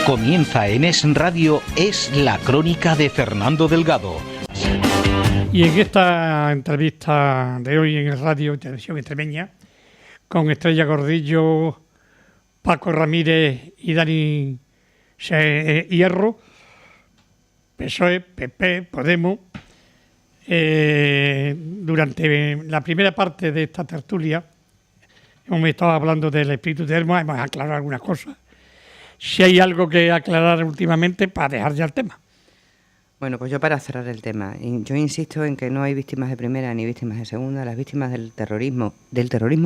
Comienza en Es Radio, Es la Crónica de Fernando Delgado. Y en esta entrevista de hoy en el Radio Televisión Extremeña, con Estrella Gordillo, Paco Ramírez y Dani Hierro, PSOE, PP, Podemos, durante la primera parte de esta tertulia hemos estado hablando del espíritu de Hermos, hemos aclarado algunas cosas. Si hay algo que aclarar últimamente para dejar ya el tema. Bueno, pues yo para cerrar el tema, yo insisto en que no hay víctimas de primera ni víctimas de segunda. Las víctimas del terrorismo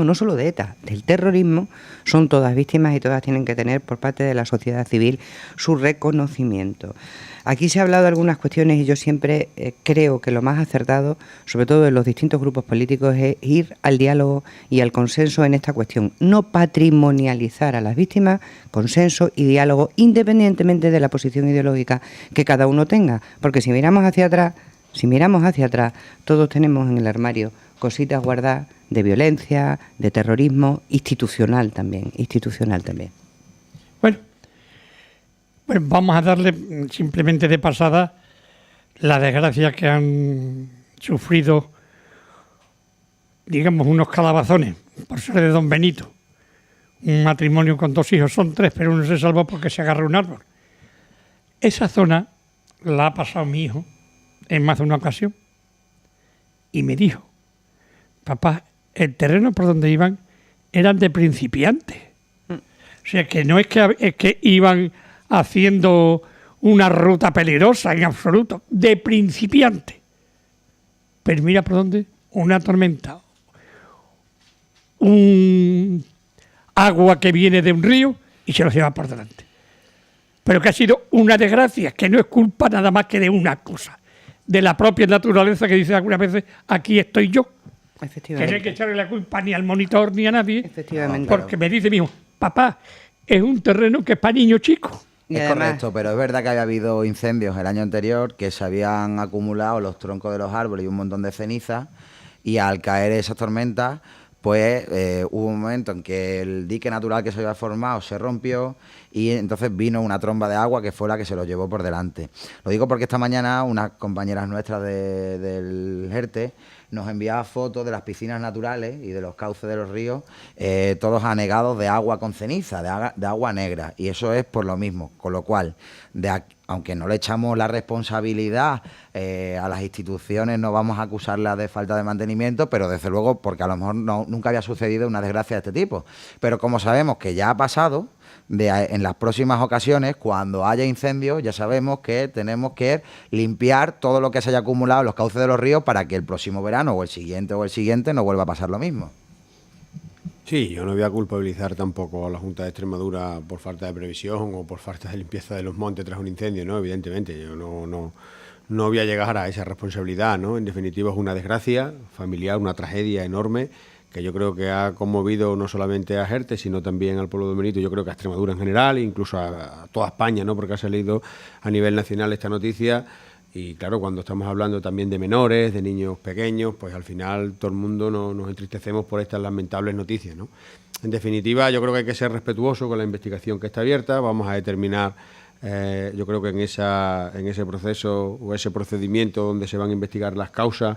no solo de ETA, del terrorismo, son todas víctimas y todas tienen que tener por parte de la sociedad civil su reconocimiento. Aquí se ha hablado de algunas cuestiones y yo siempre creo que lo más acertado, sobre todo en los distintos grupos políticos, es ir al diálogo y al consenso en esta cuestión. No patrimonializar a las víctimas, consenso y diálogo, independientemente de la posición ideológica que cada uno tenga. Porque si miramos hacia atrás, todos tenemos en el armario cositas guardadas de violencia, de terrorismo, institucional también. Bueno, pues vamos a darle simplemente de pasada la desgracia que han sufrido, digamos, unos calabazones, por ser de Don Benito. Un matrimonio con 2 hijos, son 3, pero uno se salvó porque se agarró un árbol. Esa zona la ha pasado mi hijo en más de una ocasión y me dijo: papá, el terreno por donde iban eran de principiantes. O sea, que no es que iban haciendo una ruta peligrosa en absoluto, de principiante. Pero mira por dónde, una tormenta, un agua que viene de un río y se los lleva por delante. Pero que ha sido una desgracia, que no es culpa nada más que de una cosa, de la propia naturaleza que dice algunas veces: aquí estoy yo. Efectivamente. Que no hay que echarle la culpa ni al monitor ni a nadie. Efectivamente. Porque me dice mi hijo: papá, es un terreno que es para niños chicos. Es correcto, pero es verdad que había habido incendios el año anterior, que se habían acumulado los troncos de los árboles y un montón de ceniza, y al caer esas tormentas, pues hubo un momento en que el dique natural que se había formado se rompió y entonces vino una tromba de agua que fue la que se lo llevó por delante. Lo digo porque esta mañana unas compañeras nuestras del JERTE nos enviaba fotos de las piscinas naturales y de los cauces de los ríos, todos anegados de agua con ceniza, de agua negra, y eso es por lo mismo, con lo cual, aunque no le echamos la responsabilidad a las instituciones, no vamos a acusarlas de falta de mantenimiento, pero desde luego porque a lo mejor nunca había sucedido una desgracia de este tipo. Pero como sabemos que ya ha pasado, en las próximas ocasiones, cuando haya incendios, ya sabemos que tenemos que limpiar todo lo que se haya acumulado en los cauces de los ríos para que el próximo verano o el siguiente no vuelva a pasar lo mismo. Sí, yo no voy a culpabilizar tampoco a la Junta de Extremadura por falta de previsión o por falta de limpieza de los montes tras un incendio, ¿no? Evidentemente, yo no voy a llegar a esa responsabilidad, ¿no? En definitiva, es una desgracia familiar, una tragedia enorme, que yo creo que ha conmovido no solamente a JERTE, sino también al pueblo de Benito, yo creo que a Extremadura en general, incluso a toda España, ¿no? Porque ha salido a nivel nacional esta noticia. Y claro, cuando estamos hablando también de menores, de niños pequeños, pues al final todo el mundo nos entristecemos por estas lamentables noticias, ¿no? En definitiva, yo creo que hay que ser respetuoso con la investigación que está abierta. Vamos a determinar, yo creo que en ese proceso o ese procedimiento donde se van a investigar las causas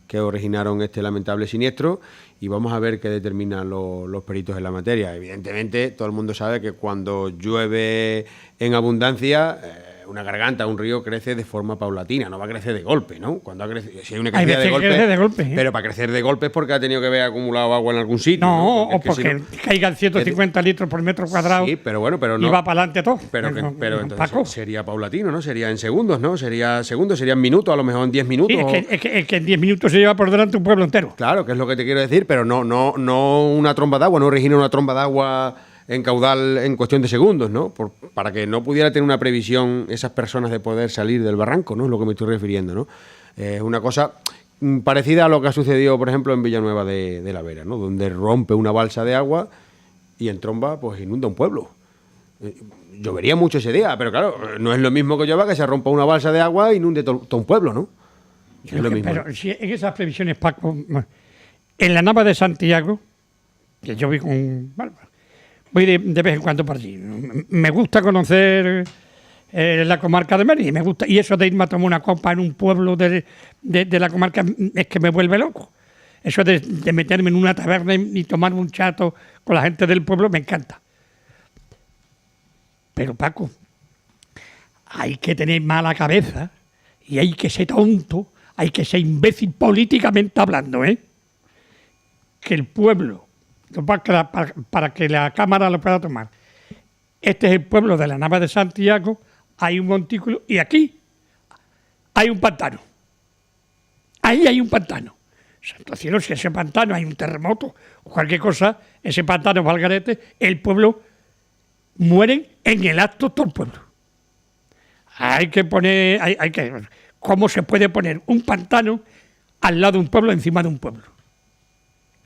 que originaron este lamentable siniestro, y vamos a ver qué determinan los peritos en la materia. Evidentemente, todo el mundo sabe que cuando llueve en abundancia, una garganta, un río crece de forma paulatina, no va a crecer de golpe, ¿no? Cuando si hay una crecida de golpe, pero para crecer de golpe es porque ha tenido que haber acumulado agua en algún sitio. No, o porque caigan 150 litros por metro cuadrado. Sí, pero bueno, pero no. Y va para adelante todo. Pero entonces sería paulatino, ¿no? Sería en segundos, ¿no? Serían minutos, a lo mejor en 10 minutos. Sí, es que en 10 minutos se lleva por delante un pueblo entero. Claro, que es lo que te quiero decir, pero no una tromba de agua, no origina una tromba de agua en caudal en cuestión de segundos, ¿no? Para que no pudiera tener una previsión esas personas de poder salir del barranco, ¿no? Es lo que me estoy refiriendo, ¿no? Es una cosa parecida a lo que ha sucedido, por ejemplo, en Villanueva de la Vera, ¿no? Donde rompe una balsa de agua y en tromba pues inunda un pueblo. Llovería mucho ese día, pero claro, no es lo mismo que llueva que se rompa una balsa de agua e inunde todo un pueblo, ¿no? Es lo mismo. Pero si en esas previsiones, Paco, en la Nava de Santiago, que yo voy de vez en cuando por allí. Me gusta conocer la comarca de Mérida, me gusta, y eso de irme a tomar una copa en un pueblo de la comarca es que me vuelve loco. Eso de meterme en una taberna y tomar un chato con la gente del pueblo me encanta. Pero Paco, hay que tener mala cabeza y hay que ser tonto, hay que ser imbécil políticamente hablando, ¿eh? Que el pueblo, para que la Cámara lo pueda tomar, este es el pueblo de la Nava de Santiago, hay un montículo y aquí hay un pantano. Ahí hay un pantano. Santo cielo, si ese pantano hay un terremoto o cualquier cosa, ese pantano va al garete, el pueblo mueren en el acto todo el pueblo. Hay que poner, ¿cómo se puede poner un pantano al lado de un pueblo, encima de un pueblo?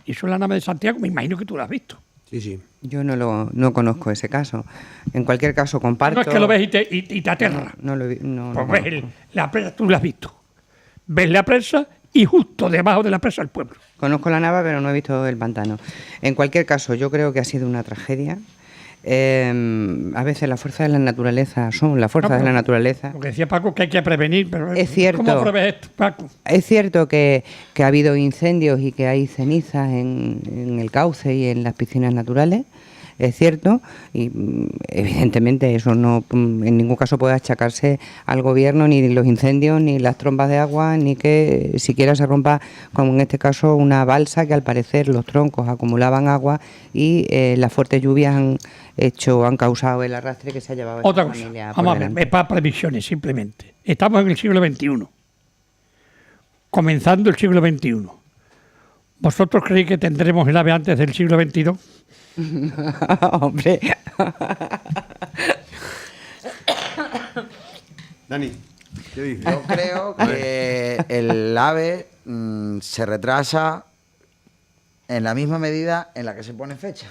Y eso es la Nava de Santiago, me imagino que tú lo has visto. Sí, sí. Yo no conozco ese caso. En cualquier caso, comparto... No es que lo ves y te aterra. No lo vi, no, Pues no ves conozco. la presa, tú la has visto. Ves la presa y justo debajo de la presa el pueblo. Conozco la Nava, pero no he visto el pantano. En cualquier caso, yo creo que ha sido una tragedia. A veces las fuerzas de la naturaleza son las fuerzas de la naturaleza. Lo que decía Paco, que hay que prevenir, pero Es cierto. ¿cómo prevés esto, Paco? Es cierto que ha habido incendios y que hay cenizas en el cauce y en las piscinas naturales. Es cierto, y evidentemente eso no en ningún caso puede achacarse al gobierno, ni los incendios, ni las trombas de agua, ni que siquiera se rompa, como en este caso, una balsa que al parecer los troncos acumulaban agua y las fuertes lluvias han causado el arrastre que se ha llevado a Otra esta cosa, familia. vamos a ver, es para previsiones simplemente. Estamos en el siglo XXI, comenzando el siglo XXI. ¿Vosotros creéis que tendremos el AVE antes del siglo XXII? Hombre. Dani, ¿qué dices? Yo creo que el AVE se retrasa en la misma medida en la que se pone fecha.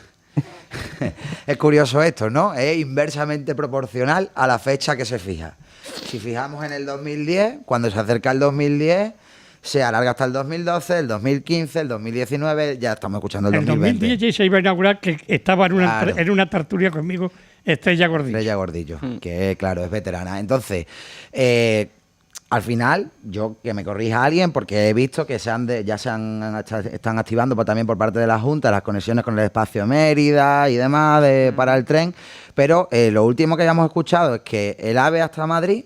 Es curioso esto, ¿no? Es inversamente proporcional a la fecha que se fija. Si fijamos en el 2010, cuando se acerca el 2010, se alarga hasta el 2012, el 2015, el 2019, ya estamos escuchando el 2020. El 2010 ya se iba a inaugurar, que estaba Claro. en una tertulia conmigo Estrella Gordillo. Estrella Gordillo, que claro, es veterana. Entonces, al final, yo que me corrija alguien, porque he visto que están activando también por parte de la Junta las conexiones con el espacio Mérida y demás para el tren, pero lo último que hayamos escuchado es que el AVE hasta Madrid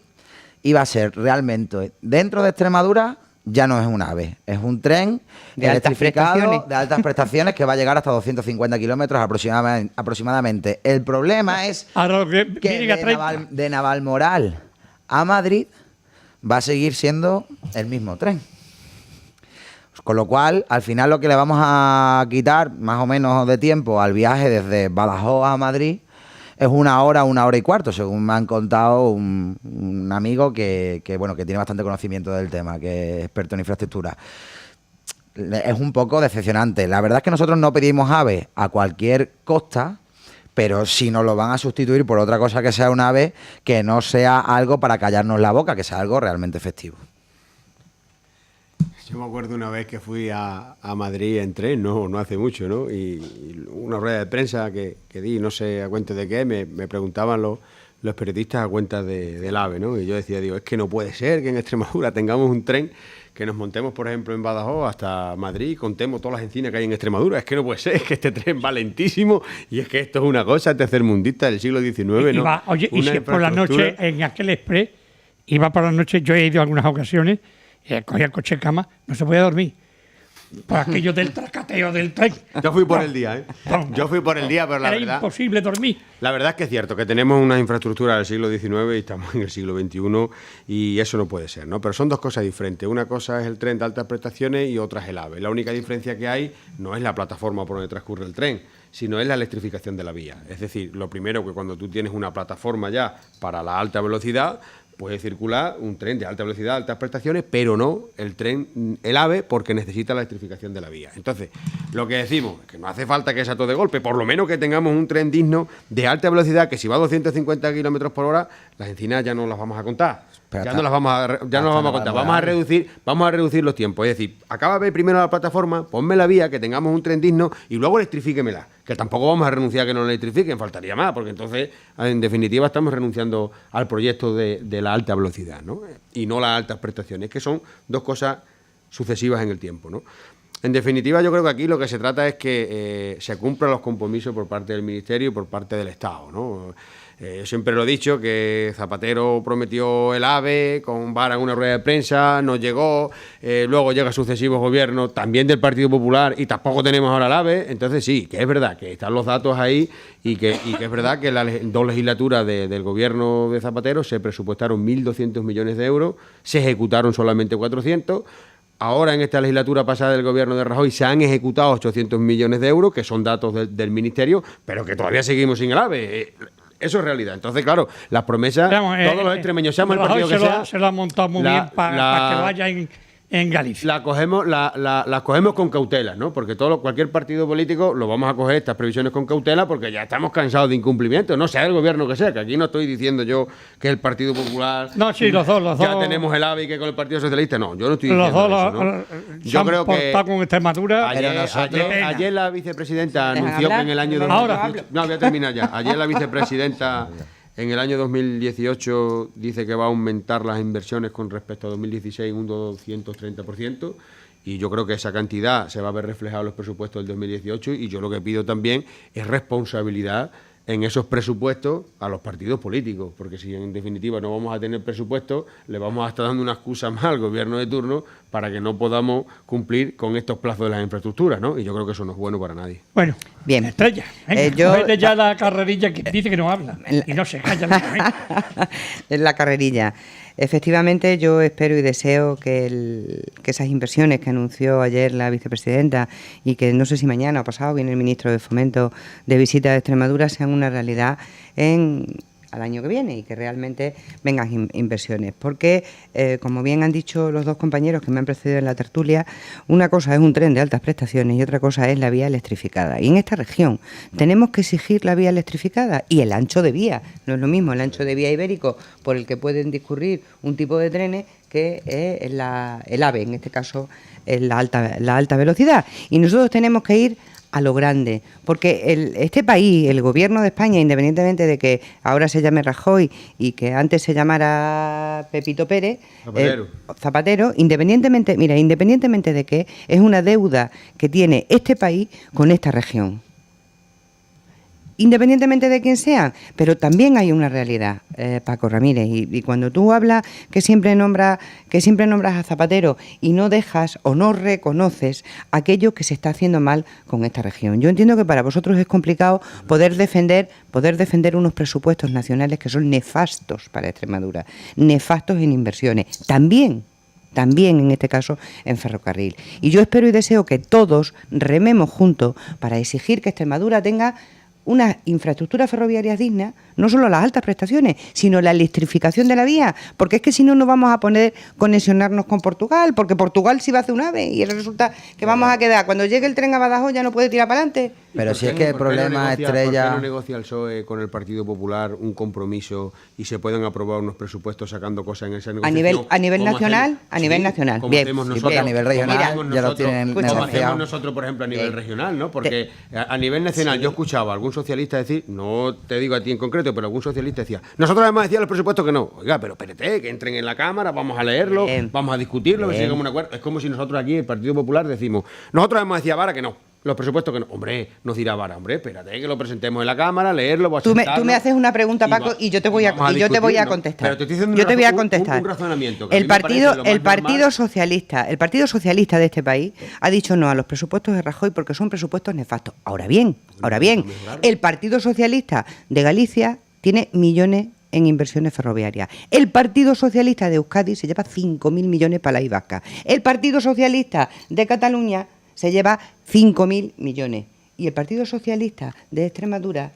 iba a ser realmente dentro de Extremadura. Ya no es un AVE, es un tren de altas prestaciones. de altas prestaciones que va a llegar hasta 250 kilómetros aproximadamente. El problema es Ahora lo que que viene a 30. de Navalmoral a Madrid va a seguir siendo el mismo tren. Con lo cual, al final lo que le vamos a quitar más o menos de tiempo al viaje desde Badajoz a Madrid es una hora y cuarto, según me han contado un amigo que tiene bastante conocimiento del tema, que es experto en infraestructura. Es un poco decepcionante. La verdad es que nosotros no pedimos AVE a cualquier costa, pero si nos lo van a sustituir por otra cosa que sea un AVE, que no sea algo para callarnos la boca, que sea algo realmente efectivo. Yo me acuerdo una vez que fui a Madrid en tren, no hace mucho, ¿no? Y una rueda de prensa que di, no sé a cuenta de qué, me preguntaban los periodistas a cuenta del AVE, ¿no? Y yo decía, es que no puede ser que en Extremadura tengamos un tren que nos montemos, por ejemplo, en Badajoz hasta Madrid y contemos todas las encinas que hay en Extremadura. Es que no puede ser, es que este tren va lentísimo y es que esto es una cosa tercermundista del siglo XIX, ¿no? Oye, y Una si por la infraestructura- noche en aquel express, iba por la noche, yo he ido algunas ocasiones, cogía el coche de cama, no se podía dormir. Por aquello del tracateo del tren. Yo fui por el día, ¿eh? Yo fui por el día, pero la Era verdad... imposible dormir. La verdad es que es cierto, que tenemos una infraestructura del siglo XIX y estamos en el siglo XXI y eso no puede ser, ¿no? Pero son dos cosas diferentes. Una cosa es el tren de altas prestaciones y otra es el AVE. La única diferencia que hay no es la plataforma por donde transcurre el tren, sino es la electrificación de la vía. Es decir, lo primero que cuando tú tienes una plataforma ya para la alta velocidad, puede circular un tren de alta velocidad, altas prestaciones, pero no el AVE, porque necesita la electrificación de la vía. Entonces, lo que decimos es que no hace falta que sea todo de golpe, por lo menos que tengamos un tren digno de alta velocidad, que si va a 250 kilómetros por hora, las encinas ya no las vamos a contar. Pero Ya no las vamos a contar. Vamos a reducir los tiempos. Es decir, acábame primero la plataforma, ponme la vía, que tengamos un tren digno y luego electrifíquemela. Que tampoco vamos a renunciar a que no la electrifiquen, faltaría más, porque entonces, en definitiva, estamos renunciando al proyecto de la alta velocidad, ¿no? Y no las altas prestaciones, que son dos cosas sucesivas en el tiempo, ¿no? En definitiva, yo creo que aquí lo que se trata es que se cumplan los compromisos por parte del Ministerio y por parte del Estado, ¿no? Yo siempre lo he dicho, que Zapatero prometió el AVE con vara en una rueda de prensa, no llegó, luego llega sucesivos gobiernos también del Partido Popular y tampoco tenemos ahora el AVE. Entonces sí, que es verdad que están los datos ahí y que es verdad que en las dos legislaturas del gobierno de Zapatero se presupuestaron 1.200 millones de euros, se ejecutaron solamente 400. Ahora, en esta legislatura pasada del gobierno de Rajoy, se han ejecutado 800 millones de euros, que son datos del Ministerio, pero que todavía seguimos sin el AVE. Eso es realidad. Entonces, claro, las promesas, todos los extremeños, seamos el partido que sea... Se lo ha montado muy bien para que vaya en Galicia. Las cogemos con cautela, ¿no? Porque cualquier partido político lo vamos a coger estas previsiones con cautela porque ya estamos cansados de incumplimientos, no sea el gobierno que sea, que aquí no estoy diciendo yo que el Partido Popular... No, sí, los dos. Ya tenemos el AVE y que con el Partido Socialista, no, yo no estoy diciendo eso, ¿no? Yo creo que... con Extremadura... Ayer la vicepresidenta anunció que en el año... No, voy a terminar ya. Ayer la vicepresidenta... En el año 2018 dice que va a aumentar las inversiones con respecto a 2016 un 230%, y yo creo que esa cantidad se va a ver reflejada en los presupuestos del 2018, y yo lo que pido también es responsabilidad en esos presupuestos a los partidos políticos, porque si en definitiva no vamos a tener presupuestos, le vamos a estar dando una excusa más al gobierno de turno para que no podamos cumplir con estos plazos de las infraestructuras, ¿no? Y yo creo que eso no es bueno para nadie. Bueno, bien. Estrella, venga, ya la carrerilla que dice que no habla y no se calla. Es la carrerilla. Efectivamente, yo espero y deseo que esas inversiones que anunció ayer la vicepresidenta y que no sé si mañana o pasado viene el ministro de Fomento de visita a Extremadura sean una realidad al año que viene y que realmente vengan inversiones. Porque, como bien han dicho los dos compañeros que me han precedido en la tertulia, una cosa es un tren de altas prestaciones y otra cosa es la vía electrificada. Y en esta región tenemos que exigir la vía electrificada y el ancho de vía. No es lo mismo el ancho de vía ibérico por el que pueden discurrir un tipo de trenes que el AVE, en este caso la alta velocidad. Y nosotros tenemos que ir a lo grande, porque este país, el gobierno de España, independientemente de que ahora se llame Rajoy y que antes se llamara Pepito Pérez, Zapatero, independientemente de que es una deuda que tiene este país con esta región. Independientemente de quién sea, pero también hay una realidad, Paco Ramírez, y cuando tú hablas que siempre nombras a Zapatero y no dejas o no reconoces aquello que se está haciendo mal con esta región. Yo entiendo que para vosotros es complicado poder defender unos presupuestos nacionales que son nefastos para Extremadura, nefastos en inversiones, también en este caso en ferrocarril. Y yo espero y deseo que todos rememos juntos para exigir que Extremadura tenga unas infraestructuras ferroviarias dignas, no solo las altas prestaciones, sino la electrificación de la vía, porque es que si no nos vamos a poner conexionarnos con Portugal, porque Portugal sí va a hacer un AVE y resulta que vamos a quedar, cuando llegue el tren a Badajoz ya no puede tirar para adelante. Pero si es que el problema, Estrella... ¿Por qué no negocia el PSOE con el Partido Popular un compromiso y se pueden aprobar unos presupuestos sacando cosas en esa negociación? A nivel nacional, como bien. hacemos nosotros, a nivel regional ya lo tienen como negociado. hacemos nosotros, por ejemplo, a nivel regional, ¿no? Porque a nivel nacional yo escuchaba a algún socialista decir, no te digo a ti en concreto, pero algún socialista decía, nosotros además decía los presupuestos que no. Oiga, pero espérate, que entren en la Cámara, vamos a leerlo, vamos a discutirlo, que sigamos un acuerdo. Es como si nosotros aquí, el Partido Popular, decimos, nosotros hemos decía Vara que no. Los presupuestos que no. Hombre, nos dirá Vara, hombre, espérate que lo presentemos en la Cámara, leerlo, Tú me haces una pregunta, Paco, y yo te voy a contestar. Pero te estoy diciendo yo te voy a contestar. Un razonamiento. Que El Partido Socialista de este país ha dicho no a los presupuestos de Rajoy porque son presupuestos nefastos. Ahora bien, el Partido Socialista de Galicia tiene millones en inversiones ferroviarias. El Partido Socialista de Euskadi se lleva 5.000 millones para la I vasca. El Partido Socialista de Cataluña se lleva 5.000 millones. Y el Partido Socialista de Extremadura,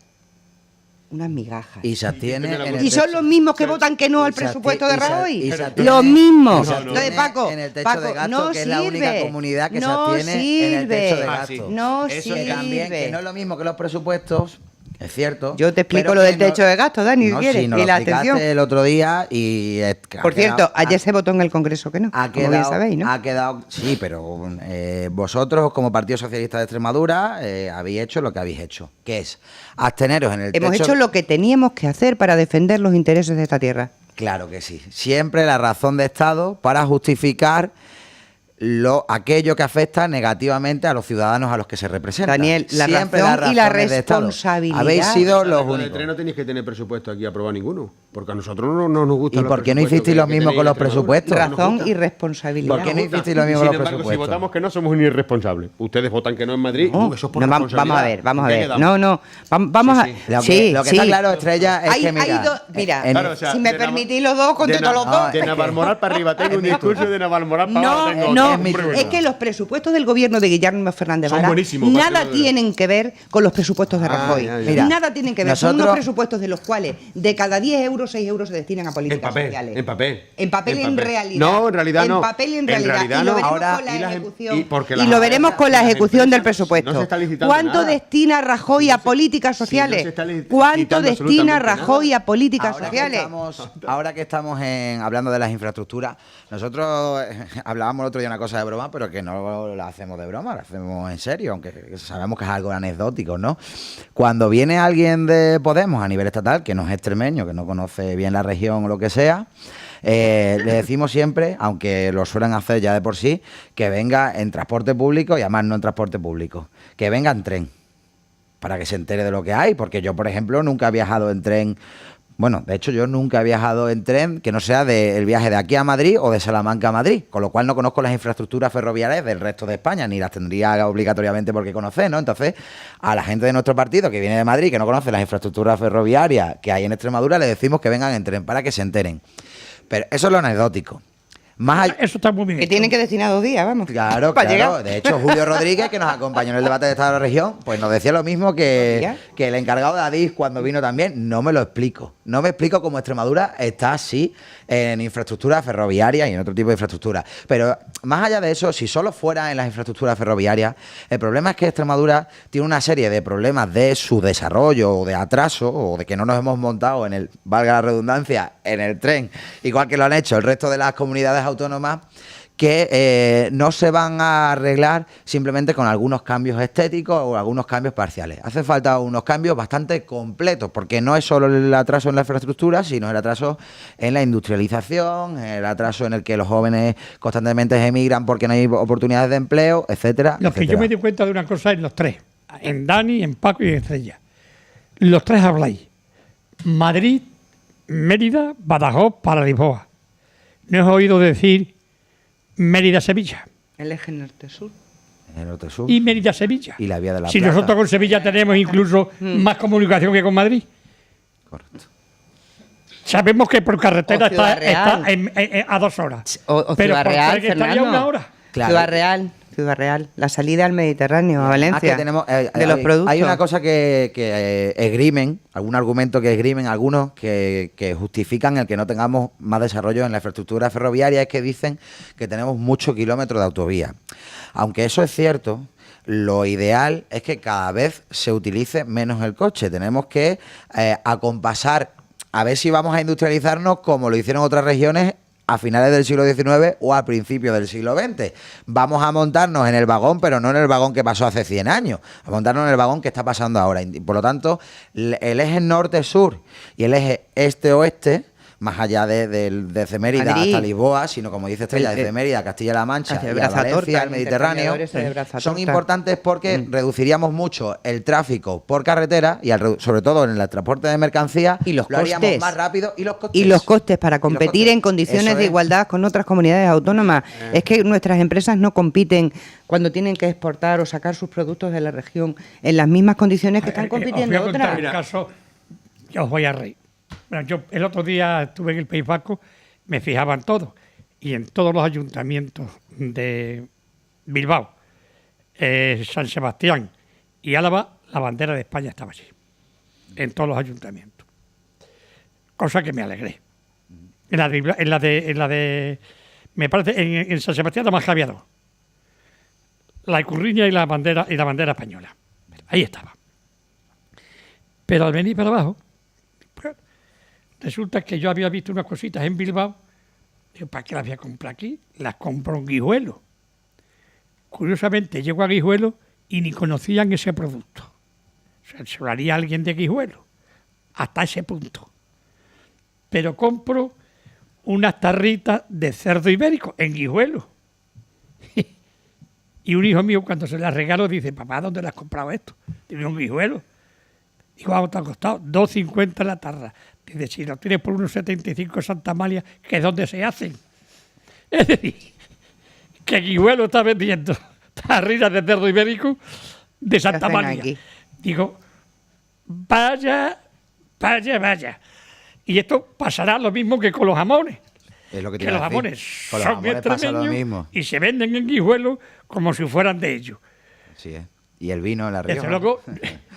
unas migajas. Y se abstiene en el Y son techo. los mismos que votan que no al presupuesto de Rajoy. y se abstiene- Los mismos. y se abstiene Entonces, Paco, en el techo de gasto, no que es la única sirve. comunidad que No se abstiene en el techo de sirve. gasto. No Eso que también, que sirve. no es lo mismo que los presupuestos, es cierto. Yo te explico pero lo que del techo de gasto, Dani, si quieres. Sí, nos Y lo la explicaste atención. el otro día y... Por cierto, ayer se votó en el Congreso que no, Ha como bien quedado, sabéis, ¿no? ha quedado, sí, pero vosotros como Partido Socialista de Extremadura habéis hecho lo que habéis hecho, que es absteneros en el Hemos techo. hecho lo que teníamos que hacer para defender los intereses de esta tierra. Claro que sí. Siempre la razón de Estado para justificar aquello que afecta negativamente a los ciudadanos a los que se representan. Daniel, la Siempre razón y la razones de Estado. responsabilidad. Habéis sido los Con el únicos. tren no tenéis que tener presupuesto aquí aprobado ninguno. Porque a nosotros no nos gusta. ¿Y por qué no hicisteis lo mismo con los presupuestos? Razón y responsabilidad. ¿Por qué no hicisteis lo mismo Sin con los embargo, si presupuestos? votamos que no, somos un irresponsable. Ustedes votan que no en Madrid. No, Eso es por no, responsabilidad. vamos a ¿En qué ver. quedamos? No, vamos Sí, sí. a... Lo que está claro, Estrella, es que mira, mira, Claro, o sea, si me de permitís los dos, contesto los dos. De Navalmoral para arriba tengo un discurso y de Navalmoral para abajo tengo No, otro. no, es que los presupuestos del gobierno de Guillermo Fernández Son Vara buenísimos, nada Partido de- tienen que ver con los presupuestos de Rajoy. ya, ya. Mira, Nada tienen que ver. Son nosotros- unos presupuestos de los cuales de cada 10 euros, 6 euros se destinan a En políticas papel, sociales. en papel. En papel en realidad. No, en realidad no. En papel en realidad. Y lo no. veremos Ahora, con la y las em- ejecución. y porque Y las lo veremos con la empresas- ejecución del no presupuesto. se está licitando ¿Cuánto nada. destina Rajoy a políticas si no sociales? se está ¿Cuánto licitando destina absolutamente Rajoy nada. a políticas Ahora sociales? que estamos hablando de las infraestructuras, nosotros hablábamos el otro día una cosa de broma, pero que no la hacemos de broma, la hacemos en serio, aunque sabemos que es algo anecdótico, ¿no? Cuando viene alguien de Podemos a nivel estatal, que no es extremeño, que no conoce bien la región o lo que sea, le decimos siempre, aunque lo suelen hacer ya de por sí, que venga en transporte público y además no en transporte público, que venga en tren, para que se entere de lo que hay, porque yo, por ejemplo, nunca he viajado en tren. Bueno, de hecho yo nunca he viajado en tren que no sea del viaje de aquí a Madrid o de Salamanca a Madrid, con lo cual no conozco las infraestructuras ferroviarias del resto de España, ni las tendría obligatoriamente por qué conocer, ¿no? Entonces, a la gente de nuestro partido que viene de Madrid, que no conoce las infraestructuras ferroviarias que hay en Extremadura, le decimos que vengan en tren para que se enteren. Pero eso es lo anecdótico. Más allá, Eso está muy bien. Que hecho. tienen que destinar 2 días, vamos. Claro, Para claro. llegar. De hecho, Julio Rodríguez, que nos acompañó en el debate de Estado de la Región, pues nos decía lo mismo que el encargado de Adif cuando vino también. No me lo explico. No me explico cómo Extremadura está así en infraestructura ferroviaria y en otro tipo de infraestructura. Pero más allá de eso, si solo fuera en las infraestructuras ferroviarias, el problema es que Extremadura tiene una serie de problemas de su desarrollo o de atraso o de que no nos hemos montado en el, valga la redundancia, en el tren, igual que lo han hecho el resto de las comunidades autónomas, que no se van a arreglar simplemente con algunos cambios estéticos o algunos cambios parciales. Hace falta unos cambios bastante completos, porque no es solo el atraso en la infraestructura, sino el atraso en la industrialización, el atraso en el que los jóvenes constantemente emigran porque no hay oportunidades de empleo, etcétera. Lo que yo etcétera. me di cuenta de una cosa en los tres, en Dani, en Paco y en Estrella. Los tres habláis. Madrid, Mérida, Badajoz, para Lisboa. No he oído decir Mérida-Sevilla El eje norte-sur. En el norte sur. y Mérida-Sevilla. Y la vía de la Si Plata. nosotros con Sevilla tenemos incluso más comunicación que con Madrid. Correcto. Sabemos que por carretera O Ciudad está Real. a 2 horas. O pero Ciudad por Real, tren estaría Fernando. 1 hora. Claro. Ciudad Real. La salida al Mediterráneo, a Valencia. Que tenemos, de los productos. Hay una cosa que esgrimen, algún argumento que esgrimen algunos que justifican el que no tengamos más desarrollo en la infraestructura ferroviaria, es que dicen que tenemos muchos kilómetros de autovía. Aunque eso es cierto, lo ideal es que cada vez se utilice menos el coche. Tenemos que acompasar, a ver si vamos a industrializarnos como lo hicieron otras regiones a finales del siglo XIX o a principios del siglo XX. Vamos a montarnos en el vagón, pero no en el vagón que pasó hace 100 años, a montarnos en el vagón que está pasando ahora. Por lo tanto, el eje norte-sur y el eje este-oeste más allá desde Mérida Madrid. hasta Lisboa, sino como dice Estrella, desde Mérida, Castilla-La Mancha hacia y a Brazatorta, Valencia, el el Mediterráneo, intercambiador ese de Brazatorta. son importantes porque reduciríamos mucho el tráfico por carretera y sobre todo en el transporte de mercancías, Y los lo haríamos costes. más rápido y los costes. Y los costes para Y los competir costes. en condiciones Eso de es. igualdad con otras comunidades autónomas. Es que nuestras empresas no compiten cuando tienen que exportar o sacar sus productos de la región en las mismas condiciones que están Os voy compitiendo a contar otras. un caso que os voy a reír. Bueno, yo el otro día estuve en el País Vasco, me fijaba en todo, y en todos los ayuntamientos de Bilbao, San Sebastián y Álava, la bandera de España estaba allí, en todos los ayuntamientos. Cosa que me alegré. En la de me parece, en San Sebastián nada más que había dos. La Icurriña y la bandera española. Ahí estaba. Pero al venir para abajo, pues, resulta que yo había visto unas cositas en Bilbao. Digo, ¿para qué las voy a comprar aquí? Las compro en Guijuelo. Curiosamente, llego a Guijuelo y ni conocían ese producto. O sea, se lo haría alguien de Guijuelo. Hasta ese punto. Pero compro unas tarritas de cerdo ibérico en Guijuelo. Y un hijo mío, cuando se las regalo, dice, papá, ¿dónde le has comprado esto? Digo, en Guijuelo. Digo, ¿cuánto te ha costado? 2,50 la tarra. Dice, si lo tienes por unos 75 Santa Amalia, ¿que es donde se hacen? Es decir, que Guijuelo está vendiendo tarritas de cerdo ibérico de Santa hacen Amalia. aquí? Digo, vaya. Y esto pasará lo mismo que con los jamones. Es lo que te Que iba los a decir. jamones Con los son jamones pasa lo extremeños mismo. y se venden en Guijuelo como si fueran de ellos. Sí, y el vino en la Desde Rioja. luego,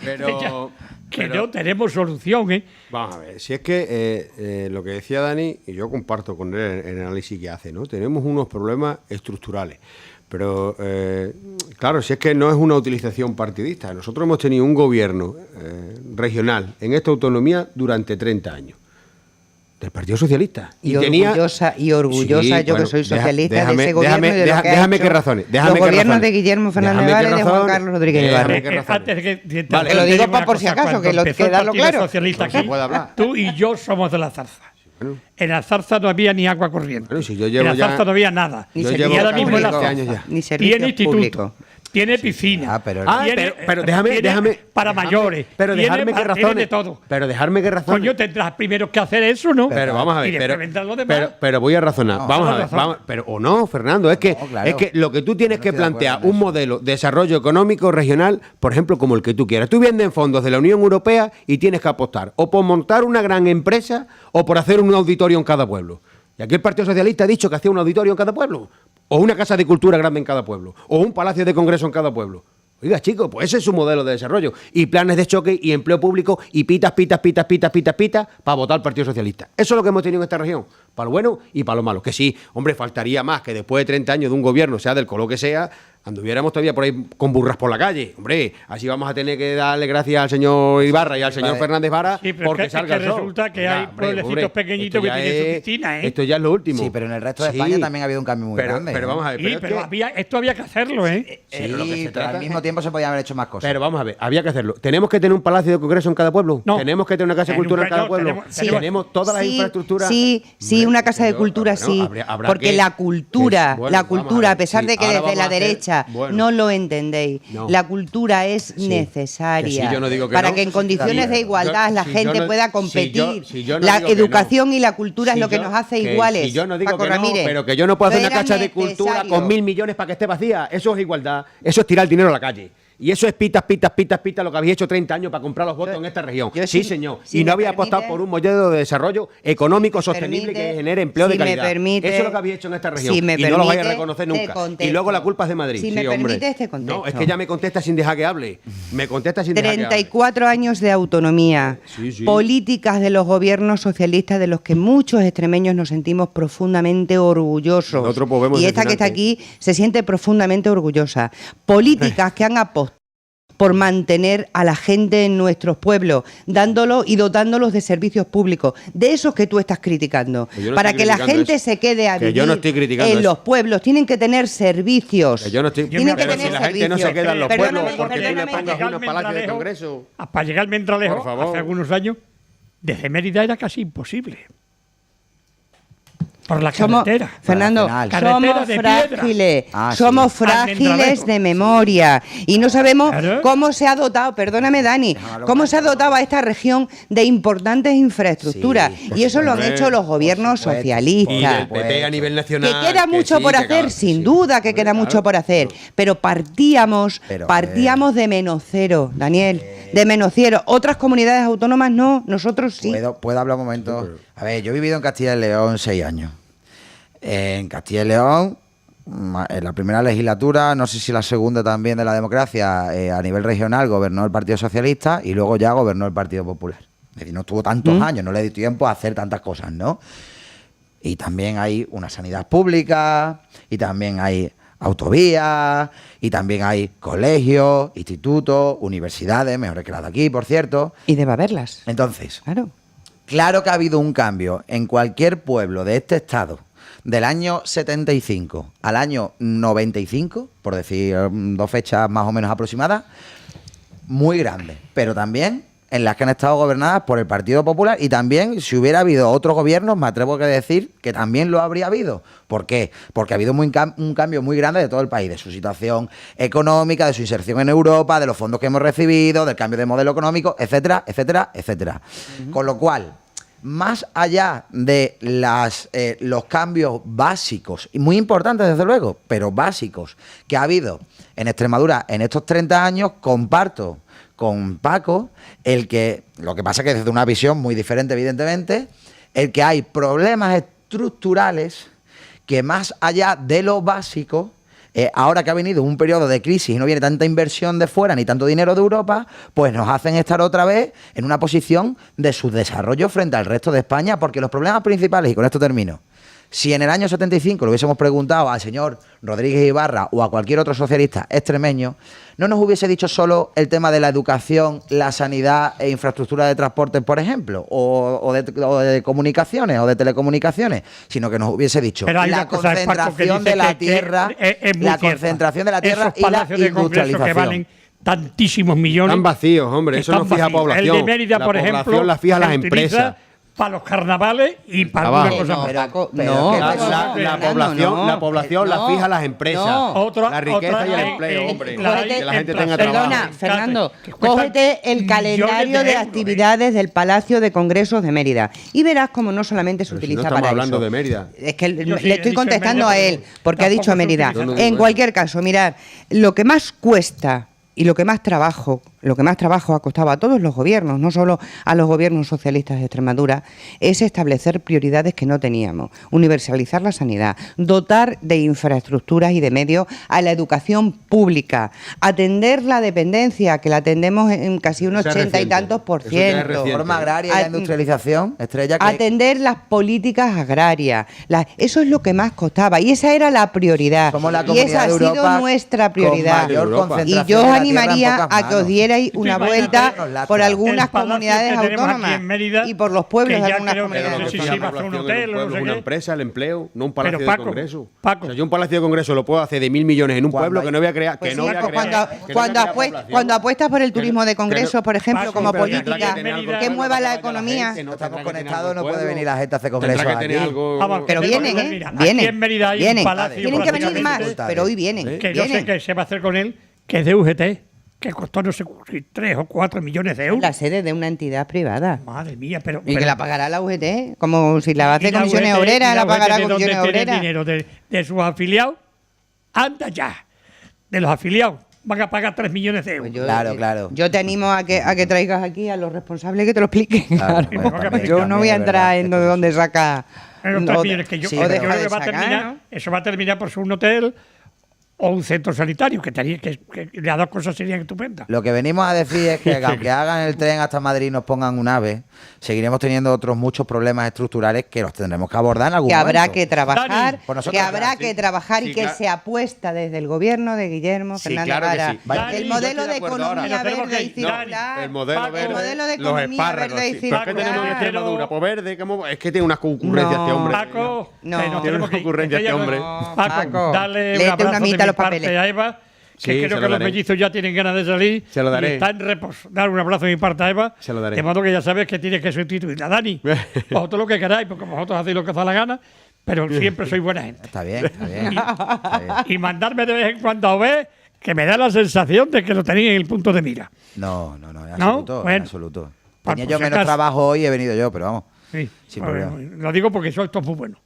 Pero- que pero- no tenemos solución, ¿eh? Vamos a ver, si es que lo que decía Dani, y yo comparto con él el análisis que hace, ¿no? Tenemos unos problemas estructurales. Pero, claro, si es que no es una utilización partidista. Nosotros hemos tenido un gobierno regional en esta autonomía durante 30 años. Del Partido Socialista. Y orgullosa, Sí, yo bueno, que soy socialista déjame- de ese gobierno y de lo que ha déjame hecho que razones. los Déjame que gobiernos razones. de Guillermo Fernández Déjame que Vara y de Juan razones. Carlos Rodríguez Déjame Ibarra. que razones. Antes de que Vale. Te lo digo una por si cosa, acaso, cuando que lo empezó el quedarlo Partido claro. Socialista No se aquí, puede hablar. tú y yo somos de la zarza. En la zarza no había ni agua corriente. Bueno, si yo llevo en la ya- zarza no había nada. Ni Yo Y llevo ahora mismo en la 20 zarza años ya. Ni servicios tiene instituto, públicos. tiene piscina, pero- tiene, pero déjame para mayores, pero tiene dejarme que tiene razones. de todo. Pero dejarme que razones. Coño, tendrás primero que hacer eso, ¿no? Pero vamos a ver, y después vendrán los demás. pero voy a razonar. No, vamos a tienes ver, razón. vamos, pero o no, Fernando, es que No, claro. es que lo que tú tienes Yo no que estoy de acuerdo plantear en un eso. modelo de desarrollo económico regional, por ejemplo, como el que tú quieras. Tú vienes fondos de la Unión Europea y tienes que apostar o por montar una gran empresa o por hacer un auditorio en cada pueblo. Y aquí el Partido Socialista ha dicho que hacía un auditorio en cada pueblo, o una casa de cultura grande en cada pueblo, o un palacio de congreso en cada pueblo. Oiga, chicos, pues ese es su modelo de desarrollo. Y planes de choque y empleo público y pitas para votar al Partido Socialista. Eso es lo que hemos tenido en esta región, para lo bueno y para lo malo. Que sí, hombre, faltaría más que después de 30 años de un gobierno, sea del color que sea, anduviéramos todavía por ahí con burras por la calle. Hombre, así vamos a tener que darle gracias al señor Ibarra y al señor vale. Fernández Vara Sí, pero porque es que salga el sol. resulta que Venga, hay pueblecitos pequeñitos esto que ya tienen su es- piscina, ¿eh? Esto ya es lo último. Sí, pero en el resto de España también ha habido un cambio muy grande, Pero ¿eh? vamos a ver. Sí, pero es pero que- esto había que hacerlo, ¿eh? Sí, Pero lo que se pero al trata mismo tiempo se podían haber hecho más cosas. Pero vamos a ver, había que hacerlo. ¿Tenemos que tener un palacio de congreso en cada pueblo? No. ¿Tenemos que tener una casa de En un cultura en cada no, pueblo? tenemos- ¿Tenemos todas las Sí, infraestructuras? Sí, Hombre, una casa de yo- cultura bueno, sí. habrá Porque que- la cultura, bueno, vamos a ver, a pesar sí, de que ahora desde vamos la a hacer- derecha bueno. no lo entendéis, No. la cultura es Sí, necesaria que sí, yo no digo que para no. que en condiciones de Yo- igualdad la si gente yo no- pueda si competir. yo- si yo no La digo que educación no. y la cultura Si es lo que yo- nos hace que iguales. si yo no digo Paco que no, Ramírez. pero que yo no puedo hacer una Era casa de cultura necesario. con 1.000 millones para que esté vacía. Eso es igualdad. Eso es tirar el dinero a la calle. Y eso es pitas lo que habéis hecho 30 años para comprar los votos en esta región. yo Sí, si- señor. si y no me había apostado permite- por un modelo de desarrollo económico sostenible permite- que genere empleo de si me calidad. permite- Eso es lo que habéis hecho en esta región. si me y no lo vais a permite, reconocer te nunca. contesto. Y luego la culpa es de Madrid. Si sí, me hombre. permite, te contesto. No, es que ya me contesta sin dejar que hable. Me contesta sin dejar que hable. 34 años de autonomía, Sí, sí. políticas de los gobiernos socialistas de los que muchos extremeños nos sentimos profundamente orgullosos. Nosotros podemos Y esta que está decepcionarte. aquí se siente profundamente orgullosa. Políticas que han apostado por mantener a la gente en nuestros pueblos, dándolo y dotándolos de servicios públicos, de esos que tú estás criticando. Que yo no Para estoy que la criticando gente eso. se quede a Que vivir yo no estoy criticando en eso. los pueblos, tienen que tener servicios. Que yo no estoy. Tienen que pero tener si la gente no se servicios. queda en los Perdóname, pueblos porque tú le perdóname. pongas unos palacios de congreso. Para llegar al Mendralejo, Por favor. hace algunos años, desde Mérida era casi imposible. Por la Somos, carretera. Fernando, Carretera somos de piedra. frágiles, Ah, sí. somos frágiles Almendralejo. de memoria y no sabemos Claro. cómo se ha dotado, perdóname Dani, cómo se ha dotado a esta región de importantes infraestructuras. Sí, y eso lo han supuesto. hecho los gobiernos supuesto. Y socialistas. del PP a nivel Que nacional. queda mucho sí, por que hacer, claro, sin sí. duda que queda Claro. mucho por hacer, pero partíamos de menos cero, Daniel, de menos cero. Otras comunidades autónomas no, nosotros sí. ¿Puedo hablar un momento? A ver, yo he vivido en Castilla y León 6 años. En Castilla y León, en la primera legislatura, no sé si la segunda también de la democracia, a nivel regional gobernó el Partido Socialista y luego ya gobernó el Partido Popular. Es decir, no tuvo tantos años, no le dio tiempo a hacer tantas cosas, ¿no? Y también hay una sanidad pública, y también hay autovías, y también hay colegios, institutos, universidades, mejores que las de aquí, por cierto. Y debe haberlas, Entonces, claro. claro que ha habido un cambio en cualquier pueblo de este estado del año 75 al año 95, por decir dos fechas más o menos aproximadas, muy grande, pero también en las que han estado gobernadas por el Partido Popular y también si hubiera habido otros gobiernos, me atrevo a decir que también lo habría habido. ¿Por qué? Porque ha habido un cambio muy grande de todo el país, de su situación económica, de su inserción en Europa, de los fondos que hemos recibido, del cambio de modelo económico, etcétera, etcétera, etcétera. Con lo cual, más allá de los cambios básicos, y muy importantes desde luego, pero básicos, que ha habido en Extremadura en estos 30 años, comparto con Paco lo que pasa que desde una visión muy diferente evidentemente, el que hay problemas estructurales que más allá de lo básico, ahora que ha venido un periodo de crisis y no viene tanta inversión de fuera ni tanto dinero de Europa, pues nos hacen estar otra vez en una posición de subdesarrollo frente al resto de España, porque los problemas principales, y con esto termino, si en el año 75 le hubiésemos preguntado al señor Rodríguez Ibarra o a cualquier otro socialista extremeño, no nos hubiese dicho solo el tema de la educación, la sanidad e infraestructura de transporte, por ejemplo, o de comunicaciones o de telecomunicaciones, sino que nos hubiese dicho Pero hay la una cosa, Paco, que concentración dice de la que tierra, es muy la cierta. concentración de la tierra Esos y la palacios de congreso que industrialización. valen tantísimos millones. Están vacíos, hombre, que eso no están fija vacíos. población. El de Mérida, La por población ejemplo, la fija las se utiliza empresas. para los carnavales y para Trabajo. alguna cosa No, más. Paco, pero no, que La, Paco, la- la Fernando, población, no. la población la No, fija las empresas. no. Otra- La riqueza otra y el hay empleo, en- hombre. la hay Que la gente en tenga Plaza- trabajo. Perdona, Fernando, que cuesta cógete el calendario millones de euros, actividades del Palacio de Congresos de Mérida y verás cómo no solamente se Pero si utiliza no estamos para hablando eso. de Mérida. Es que Yo sí he le estoy dicho contestando Mérida, a él pero porque ha tampoco dicho se Mérida. utiliza. No, no digo En eso. cualquier caso, mirad, lo que más cuesta y lo que más trabajo ha costado a todos los gobiernos, no solo a los gobiernos socialistas de Extremadura, es establecer prioridades que no teníamos, universalizar la sanidad, dotar de infraestructuras y de medios a la educación pública, atender la dependencia, que la atendemos en casi un Eso es 80 y reciente. tantos por Eso ya es ciento. reciente. Reforma agraria y la At- industrialización, Estrella, que Atender las políticas agrarias. Eso es lo que más costaba. Y esa era la prioridad. somos la Y comunidad esa ha de sido Europa nuestra con prioridad. mayor Europa. concentración Y yo de os la tierra en animaría pocas a que os manos. dierais Tú una imagínate vuelta por algunas el palacio comunidades que tenemos aquí autónomas en Mérida, y por los pueblos que de ya algunas creo que Pero no lo sé que si fija se la va a hacer un población en hotel o pueblo no es sé una qué. empresa, el empleo, no un palacio Pero, Paco, de congreso. Paco. O sea, yo un palacio de congreso lo puedo hacer de 1.000 millones en un Cuando pueblo hay- que no voy a crear. Pues que sí, no voy a pues crear. cuando apuestas por el turismo de congresos, por ejemplo, Paco, como pero política tendrá que tener algo que claro mueva para la que vaya economía. gente, No tendrá estamos que tener conectados, algo no puede pueblo. venir la gente a hacer Tendrá congresos que tener aquí. algo. Vamos, Pero que vienen, tenemos- ¿eh? mira, Vienen. Aquí en Mérida hay Vienen. un palacio Tienen que venir más, prácticamente pero hoy vienen. que yo sé Vienen. que se va a hacer con él, que es de UGT, que costó no sé si 3 o 4 millones de euros. La sede de una entidad privada. Madre mía, pero... Y que pero- la pagará la UGT, como si la hace y la comisiones UGT, obreras, y la pagará UGT, ¿de dónde comisiones tiene el obreras. dinero de sus afiliados? Anda ya. De los afiliados. Van a pagar 3 millones de euros. Pues Claro. Yo te animo a que traigas aquí a los responsables que te lo expliquen. Claro, Claro. pues también, Yo no voy a también es entrar verdad, en es de que dónde saca. Los 3 millones que yo, sí, yo pero- creo que va a sacar, terminar, ¿no? eso va a terminar por ser un hotel o un centro sanitario, que las dos cosas serían estupendas. Lo que venimos a decir es que aunque hagan el tren hasta Madrid y nos pongan un AVE, seguiremos teniendo otros muchos problemas estructurales que los tendremos que abordar en algún Que momento. habrá que trabajar, Dani, pues nosotros que habrá ya, que sí. trabajar y Sí, que claro. se apuesta desde el gobierno de Guillermo Sí, Fernández claro que Vara. sí. Dani, El yo modelo estoy de de acuerdo ahora. economía Pero tenemos verde que- y circular. El modelo Paco, verde, el modelo de los economía espárragos, verde y sí. Pero ¿qué tenemos en circular. Extremadura? Pues verde, ¿cómo? Es que tiene unas concurrencias No. este hombre. Paco, No. que nos Tiene tenemos una que ir. ocurrencia Que este ya- hombre. No, Paco, Paco, dale un léete abrazo una de mitad mi los parte papeles. a Eva, que Sí, creo se que lo los daré. mellizos ya tienen ganas de salir. Se lo daré. Y está en reposo. Dar un abrazo de mi parte a Eva. Se lo daré. De modo que ya sabes que tienes que sustituirla. Dani, vosotros lo que queráis, porque vosotros hacéis lo que os da la gana, pero siempre soy buena gente. Está bien, está bien. Está bien. Y mandarme de vez en cuando a ver, que me da la sensación de que lo tenía en el punto de mira. No, en ¿No? absoluto, en Bueno. absoluto. Por Tenía si yo menos acaso. trabajo hoy y he venido yo, pero vamos. Sí, Sin pues, problema. lo digo porque soy muy bueno.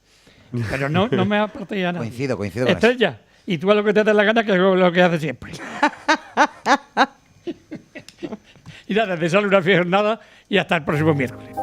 Pero no me aparté ya nada. Coincido con eso. Estrella, y tú a lo que te dé la gana, que es lo que haces siempre. Y nada, te sale una fiesta y hasta el próximo miércoles.